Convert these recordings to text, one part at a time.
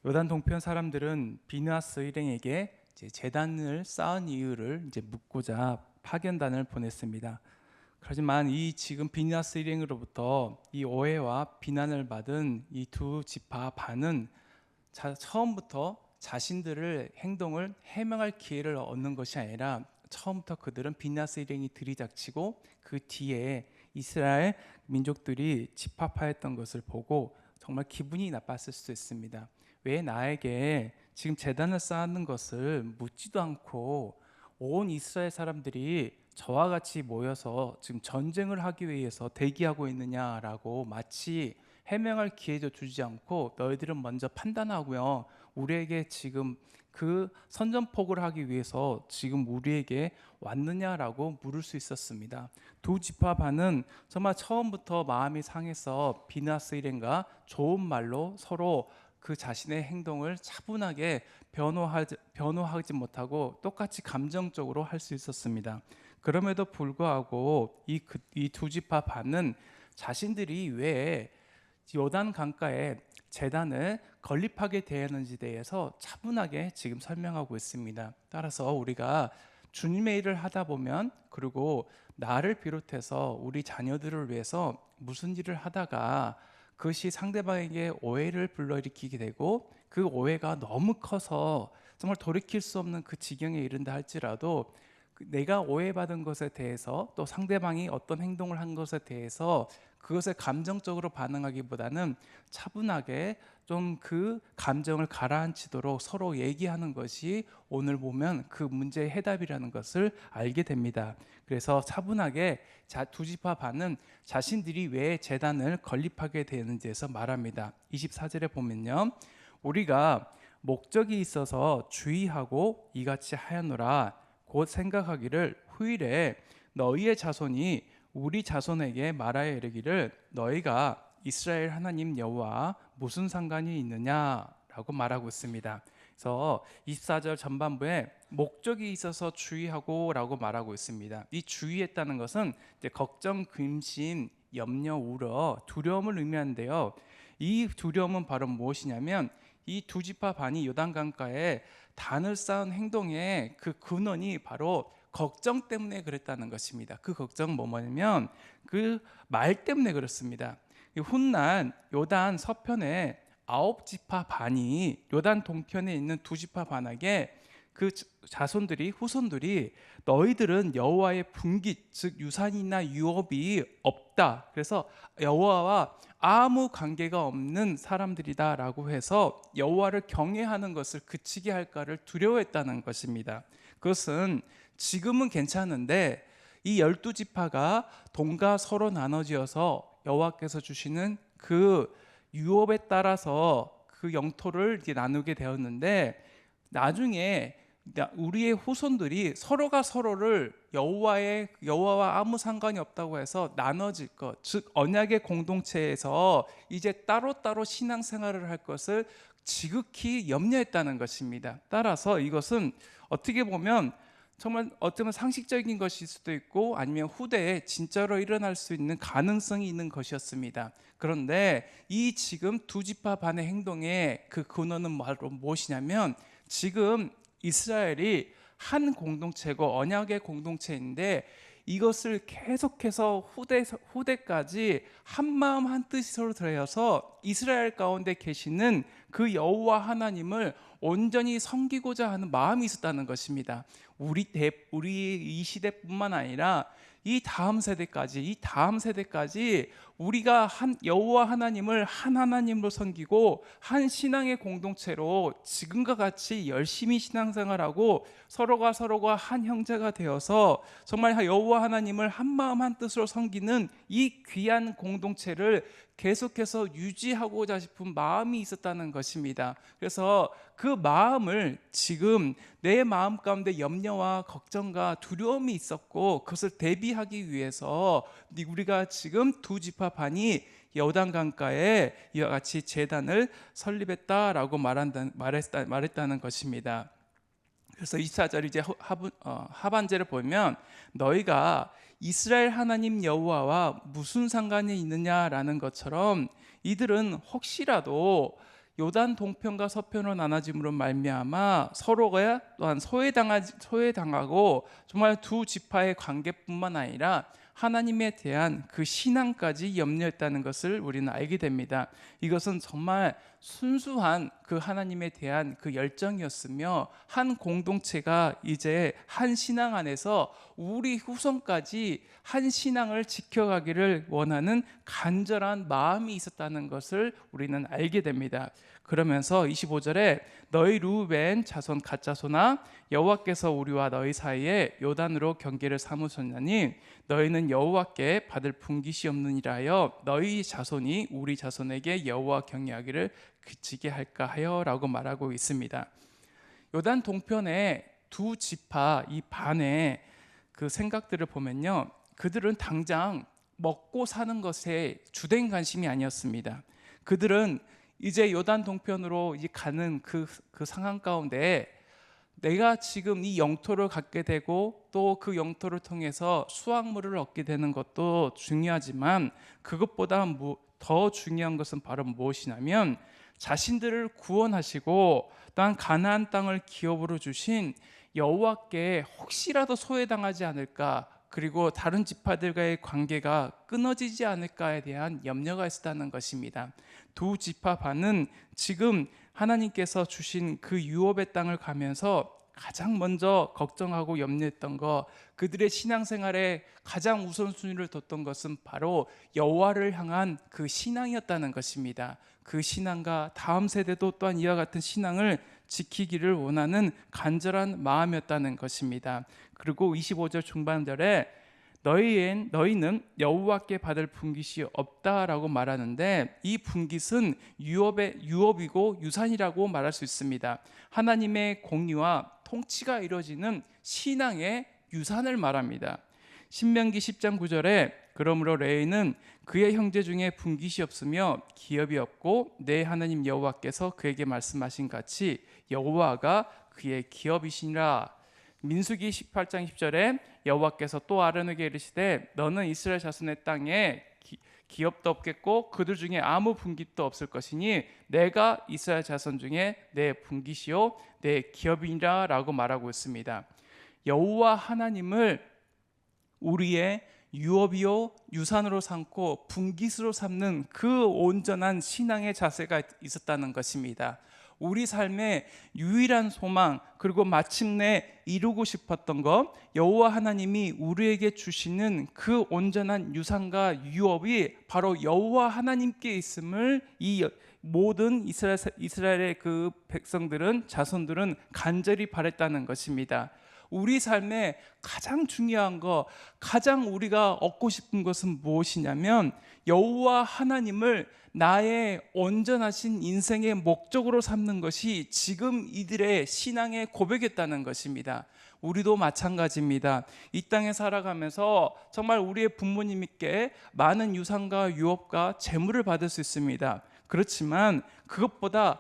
요단 동편 사람들은 비느하스 일행에게 제단을 쌓은 이유를 묻고자 파견단을 보냈습니다. 하지만 이 지금 비느하스 일행으로부터 이 오해와 비난을 받은 이 두 지파 반은 처음부터 자신들의 행동을 해명할 기회를 얻는 것이 아니라 처음부터 그들은 비느하스 일행이 들이닥치고 그 뒤에 이스라엘 민족들이 집합하였던 것을 보고 정말 기분이 나빴을 수 있습니다. 왜 나에게 지금 제단을 쌓는 것을 묻지도 않고 온 이스라엘 사람들이 저와 같이 모여서 지금 전쟁을 하기 위해서 대기하고 있느냐라고 마치 해명할 기회도 주지 않고 너희들은 먼저 판단하고요, 우리에게 지금 그 선전포고를 하기 위해서 지금 우리에게 왔느냐라고 물을 수 있었습니다. 두 지파 반은 정말 처음부터 마음이 상해서 비느하스 일행과 좋은 말로 서로 그 자신의 행동을 차분하게 변호하지 못하고 똑같이 감정적으로 할 수 있었습니다. 그럼에도 불구하고 이 두 지파 반은 자신들이 왜 요단 강가에 제단을 건립하게 되었는지에 대해서 차분하게 지금 설명하고 있습니다. 따라서 우리가 주님의 일을 하다 보면, 그리고 나를 비롯해서 우리 자녀들을 위해서 무슨 일을 하다가 그것이 상대방에게 오해를 불러일으키게 되고 그 오해가 너무 커서 정말 돌이킬 수 없는 그 지경에 이른다 할지라도 내가 오해받은 것에 대해서, 또 상대방이 어떤 행동을 한 것에 대해서 그것에 감정적으로 반응하기보다는 차분하게 좀 그 감정을 가라앉히도록 서로 얘기하는 것이 오늘 보면 그 문제의 해답이라는 것을 알게 됩니다. 그래서 차분하게 두 지파 반은 자신들이 왜 제단을 건립하게 되는지에서 말합니다. 24절에 보면요, 우리가 목적이 있어서 주의하고 이같이 하였노라. 곧 생각하기를 후일에 너희의 자손이 우리 자손에게 말하여 이르기를 너희가 이스라엘 하나님 여호와 무슨 상관이 있느냐라고 말하고 있습니다. 그래서 24절 전반부에 목적이 있어서 주의하고 라고 말하고 있습니다. 이 주의했다는 것은 이제 걱정, 근심, 염려, 우려, 두려움을 의미하는데요. 이 두려움은 바로 무엇이냐면 이 두 지파 반이 요단강가에 단을 쌓은 행동의 그 근원이 바로 걱정 때문에 그랬다는 것입니다. 그 걱정은 뭐냐면 그 말 때문에 그렇습니다. 훗날 요단 서편에 9지파 반이 요단 동편에 있는 두 지파 반에게 그 자손들이, 후손들이 너희들은 여호와의 분깃, 즉 유산이나 유업이 없다, 그래서 여호와와 아무 관계가 없는 사람들이다 라고 해서 여호와를 경외하는 것을 그치게 할까를 두려워했다는 것입니다. 그것은 지금은 괜찮은데 이 12지파가 동과 서로 나눠지어서 여호와께서 주시는 그 유업에 따라서 그 영토를 이제 나누게 되었는데, 나중에 우리의 후손들이 서로가 서로를 여호와와 아무 상관이 없다고 해서 나눠질 것, 즉 언약의 공동체에서 이제 따로따로 신앙생활을 할 것을 지극히 염려했다는 것입니다. 따라서 이것은 어떻게 보면 정말 어쩌면 상식적인 것일 수도 있고 아니면 후대에 진짜로 일어날 수 있는 가능성이 있는 것이었습니다. 그런데 이 지금 두 지파 반의 행동의 그 근원은 바로 무엇이냐면, 지금 이스라엘이 한 공동체고 언약의 공동체인데 이것을 계속해서 후대까지 한마음 한뜻으로 들여서 이스라엘 가운데 계시는 그 여호와 하나님을 온전히 섬기고자 하는 마음이 있었다는 것입니다. 우리 이 시대뿐만 아니라 이 다음 세대까지 우리가 한 여호와 하나님을 한 하나님으로 섬기고 한 신앙의 공동체로 지금과 같이 열심히 신앙생활하고 서로가 한 형제가 되어서 정말 여호와 하나님을 한 마음 한 뜻으로 섬기는 이 귀한 공동체를 계속해서 유지하고자 싶은 마음이 있었다는 것입니다. 그래서 그 마음을 지금 내 마음 가운데 염려와 걱정과 두려움이 있었고 그것을 대비하기 위해서 우리가 지금 두 지파 반이 요단강가에 이와 같이 제단을 설립했다라고 말했다는 것입니다. 그래서 24절 이제 하반절을 보면 너희가 이스라엘 하나님 여호와와 무슨 상관이 있느냐라는 것처럼 이들은 혹시라도 요단 동편과 서편으로 나눠짐으로 말미암아 서로가 또한 소외당하고 정말 두 지파의 관계뿐만 아니라 하나님에 대한 그 신앙까지 염려했다는 것을 우리는 알게 됩니다. 이것은 정말 순수한 그 하나님에 대한 그 열정이었으며, 한 공동체가 이제 한 신앙 안에서 우리 후손까지 한 신앙을 지켜가기를 원하는 간절한 마음이 있었다는 것을 우리는 알게 됩니다. 그러면서 25절에 너희 르우벤 자손 갓 자손아, 여호와께서 우리와 너희 사이에 요단으로 경계를 삼으셨나니 너희는 여호와께 받을 분깃이 없느니라 하여 너희 자손이 우리 자손에게 여호와 경외하기를 그치게 할까 하여 라고 말하고 있습니다. 요단 동편의 두 지파 이 반의 그 생각들을 보면요, 그들은 당장 먹고 사는 것에 주된 관심이 아니었습니다. 그들은 이제 요단 동편으로 가는 그 상황 가운데 내가 지금 이 영토를 갖게 되고 또 그 영토를 통해서 수확물을 얻게 되는 것도 중요하지만, 그것보다 더 중요한 것은 바로 무엇이냐면 자신들을 구원하시고 또한 가나안 땅을 기업으로 주신 여호와께 혹시라도 소외당하지 않을까, 그리고 다른 지파들과의 관계가 끊어지지 않을까에 대한 염려가 있었다는 것입니다. 두 지파 반은 지금 하나님께서 주신 그 유업의 땅을 가면서 가장 먼저 걱정하고 염려했던 것, 그들의 신앙생활에 가장 우선순위를 뒀던 것은 바로 여호와를 향한 그 신앙이었다는 것입니다. 그 신앙과 다음 세대도 또한 이와 같은 신앙을 지키기를 원하는 간절한 마음이었다는 것입니다. 그리고 25절 중반절에 너희는 여호와께 받을 분깃이 없다라고 말하는데, 이 분깃은 유업이고 유산이라고 말할 수 있습니다. 하나님의 공의와 통치가 이루어지는 신앙의 유산을 말합니다. 신명기 10장 9절에 그러므로 레위는 그의 형제 중에 분깃이 없으며 기업이 없고 내 하나님 여호와께서 그에게 말씀하신 같이 여호와가 그의 기업이시니라. 민수기 18장 10절에 여호와께서 또 아론에게 이르시되 너는 이스라엘 자손의 땅에 기업도 없겠고 그들 중에 아무 분깃도 없을 것이니 내가 이스라엘 자손 중에 내 분깃이요 내 기업이니라 라고 말하고 있습니다. 여호와 하나님을 우리의 유업이요 유산으로 삼고 분깃으로 삼는 그 온전한 신앙의 자세가 있었다는 것입니다. 우리 삶의 유일한 소망, 그리고 마침내 이루고 싶었던 것, 여호와 하나님이 우리에게 주시는 그 온전한 유산과 유업이 바로 여호와 하나님께 있음을 이 모든 이스라엘의 그 백성들은, 자손들은 간절히 바랬다는 것입니다. 우리 삶에 가장 중요한 것, 가장 우리가 얻고 싶은 것은 무엇이냐면 여호와 하나님을 나의 온전하신 인생의 목적으로 삼는 것이 지금 이들의 신앙의 고백이었다는 것입니다. 우리도 마찬가지입니다. 이 땅에 살아가면서 정말 우리의 부모님께 많은 유산과 유업과 재물을 받을 수 있습니다. 그렇지만 그것보다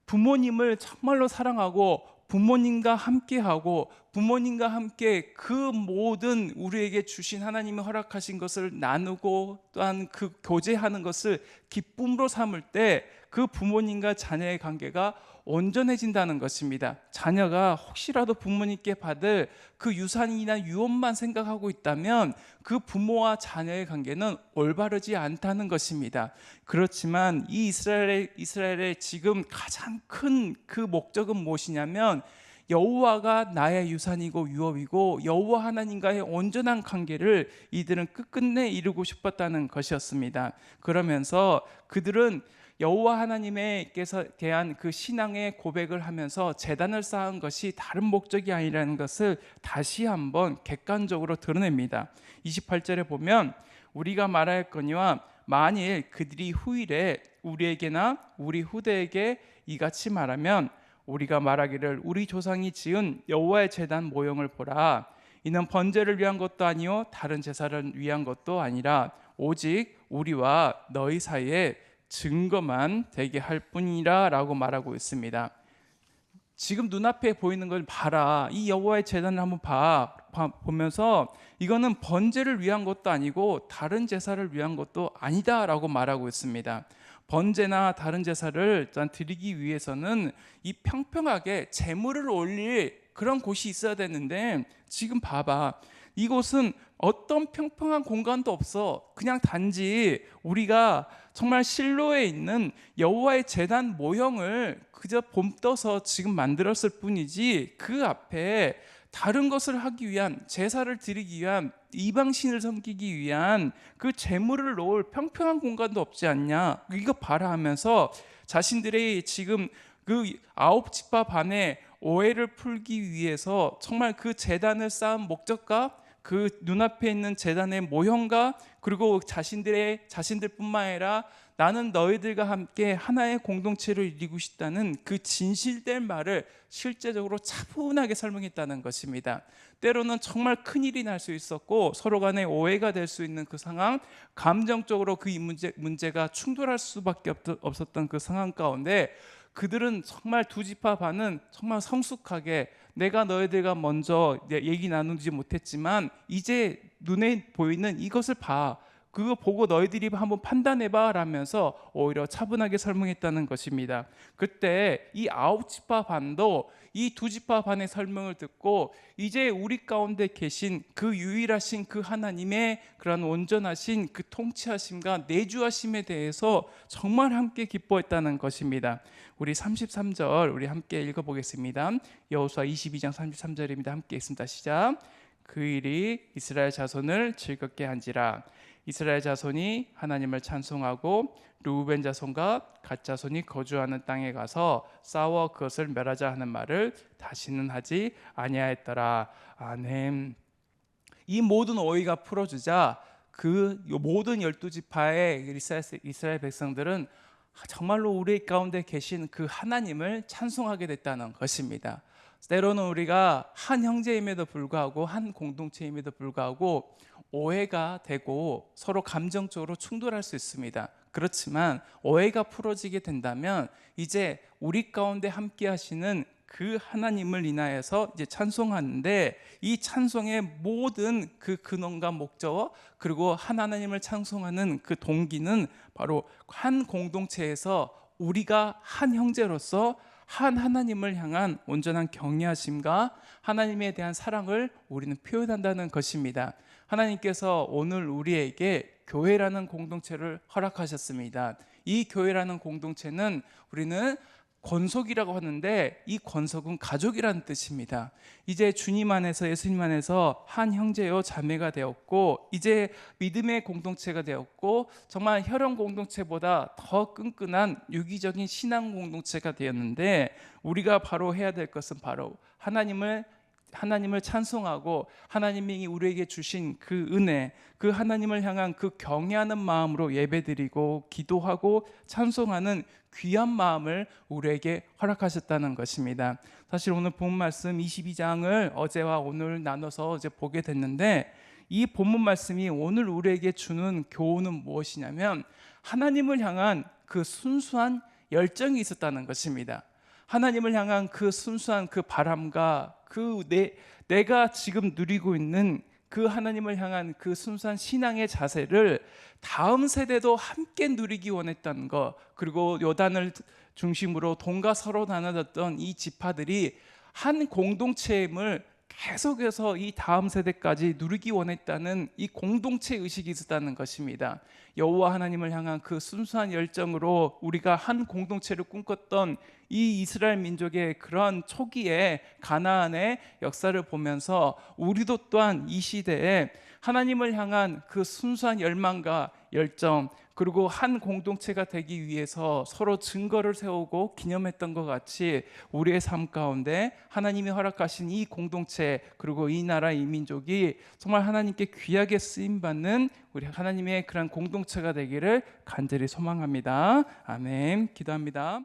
부모님을 정말로 사랑하고 부모님과 함께하고 부모님과 함께 그 모든 우리에게 주신 하나님이 허락하신 것을 나누고 또한 그 교제하는 것을 기쁨으로 삼을 때 그 부모님과 자녀의 관계가 온전해진다는 것입니다. 자녀가 혹시라도 부모님께 받을 그 유산이나 유업만 생각하고 있다면 그 부모와 자녀의 관계는 올바르지 않다는 것입니다. 그렇지만 이 이스라엘의 지금 가장 큰 그 목적은 무엇이냐면 여호와가 나의 유산이고 유업이고 여호와 하나님과의 온전한 관계를 이들은 끝끝내 이루고 싶었다는 것이었습니다. 그러면서 그들은 여호와 하나님께서 대한 그 신앙의 고백을 하면서 제단을 쌓은 것이 다른 목적이 아니라는 것을 다시 한번 객관적으로 드러냅니다. 28절에 보면 우리가 말하였거니와 만일 그들이 후일에 우리에게나 우리 후대에게 이같이 말하면 우리가 말하기를 우리 조상이 지은 여호와의 제단 모형을 보라. 이는 번제를 위한 것도 아니요 다른 제사를 위한 것도 아니라 오직 우리와 너희 사이에 증거만 되게 할 뿐이라 라고 말하고 있습니다. 지금 눈앞에 보이는 걸 봐라. 이 여호와의 제단을 한번 보면서 이거는 번제를 위한 것도 아니고 다른 제사를 위한 것도 아니다 라고 말하고 있습니다. 번제나 다른 제사를 일단 드리기 위해서는 이 평평하게 제물을 올릴 그런 곳이 있어야 되는데, 지금 봐봐, 이곳은 어떤 평평한 공간도 없어. 그냥 단지 우리가 정말 실로에 있는 여호와의 제단 모형을 그저 봄떠서 지금 만들었을 뿐이지, 그 앞에 다른 것을 하기 위한, 제사를 드리기 위한, 이방신을 섬기기 위한 그 제물을 놓을 평평한 공간도 없지 않냐, 이거 봐라 하면서 자신들의 지금 그 아홉 지파 반의 오해를 풀기 위해서 정말 그 제단을 쌓은 목적과 그 눈앞에 있는 제단의 모형과, 그리고 자신들뿐만 아니라 나는 너희들과 함께 하나의 공동체를 이루고 싶다는 그 진실된 말을 실제적으로 차분하게 설명했다는 것입니다. 때로는 정말 큰일이 날 수 있었고 서로 간에 오해가 될 수 있는 그 상황, 감정적으로 그 문제가 충돌할 수밖에 없었던 그 상황 가운데, 그들은 정말 두 지파 반은 정말 성숙하게, 내가 너희들과 먼저 얘기 나누지 못했지만 이제 눈에 보이는 이것을 봐, 그거 보고 너희들이 한번 판단해봐 라면서 오히려 차분하게 설명했다는 것입니다. 그때 이 아홉 지파 반도 이 두 지파 반의 설명을 듣고 이제 우리 가운데 계신 그 유일하신 그 하나님의 그런 온전하신 그 통치하심과 내주하심에 대해서 정말 함께 기뻐했다는 것입니다. 우리 33절 우리 함께 읽어보겠습니다. 여호수아 22장 33절입니다. 함께 읽습니다. 시작. 그 일이 이스라엘 자손을 즐겁게 한지라. 이스라엘 자손이 하나님을 찬송하고 르우벤 자손과 갓 자손이 거주하는 땅에 가서 싸워 그것을 멸하자 하는 말을 다시는 하지 아니하였더라. 아멘. 이 모든 오해가 풀어주자 그 모든 12지파의 이스라엘 백성들은 정말로 우리 가운데 계신 그 하나님을 찬송하게 됐다는 것입니다. 때로는 우리가 한 형제임에도 불구하고, 한 공동체임에도 불구하고 오해가 되고 서로 감정적으로 충돌할 수 있습니다. 그렇지만 오해가 풀어지게 된다면 이제 우리 가운데 함께 하시는 그 하나님을 인하여서 이제 찬송하는데, 이 찬송의 모든 그 근원과 목적, 그리고 한 하나님을 찬송하는 그 동기는 바로 한 공동체에서 우리가 한 형제로서 한 하나님을 향한 온전한 경외하심과 하나님에 대한 사랑을 우리는 표현한다는 것입니다. 하나님께서 오늘 우리에게 교회라는 공동체를 허락하셨습니다. 이 교회라는 공동체는 우리는 권속이라고 하는데, 이 권속은 가족이라는 뜻입니다. 이제 주님 안에서, 예수님 안에서 한 형제요 자매가 되었고, 이제 믿음의 공동체가 되었고, 정말 혈연 공동체보다 더 끈끈한 유기적인 신앙 공동체가 되었는데, 우리가 바로 해야 될 것은 바로 하나님을 찬송하고 하나님이 우리에게 주신 그 은혜, 그 하나님을 향한 그 경외하는 마음으로 예배드리고 기도하고 찬송하는 귀한 마음을 우리에게 허락하셨다는 것입니다. 사실 오늘 본 말씀 22장을 어제와 오늘 나눠서 이제 보게 됐는데, 이 본문 말씀이 오늘 우리에게 주는 교훈은 무엇이냐면, 하나님을 향한 그 순수한 열정이 있었다는 것입니다. 하나님을 향한 그 순수한 그 바람과 내가 지금 누리고 있는 그 하나님을 향한 그 순수한 신앙의 자세를 다음 세대도 함께 누리기 원했다는 것, 그리고 요단을 중심으로 동과 서로 나눠졌던 이 지파들이 한 공동체임을 계속해서 이 다음 세대까지 누리기 원했다는 이 공동체 의식이 있었다는 것입니다. 여호와 하나님을 향한 그 순수한 열정으로 우리가 한 공동체를 꿈꿨던 이 이스라엘 민족의 그런 초기의 가나안의 역사를 보면서 우리도 또한 이 시대에 하나님을 향한 그 순수한 열망과 열정, 그리고 한 공동체가 되기 위해서 서로 증거를 세우고 기념했던 것 같이 우리의 삶 가운데 하나님이 허락하신 이 공동체, 그리고 이 나라, 이 민족이 정말 하나님께 귀하게 쓰임받는 우리 하나님의 그런 공동체가 되기를 간절히 소망합니다. 아멘. 기도합니다.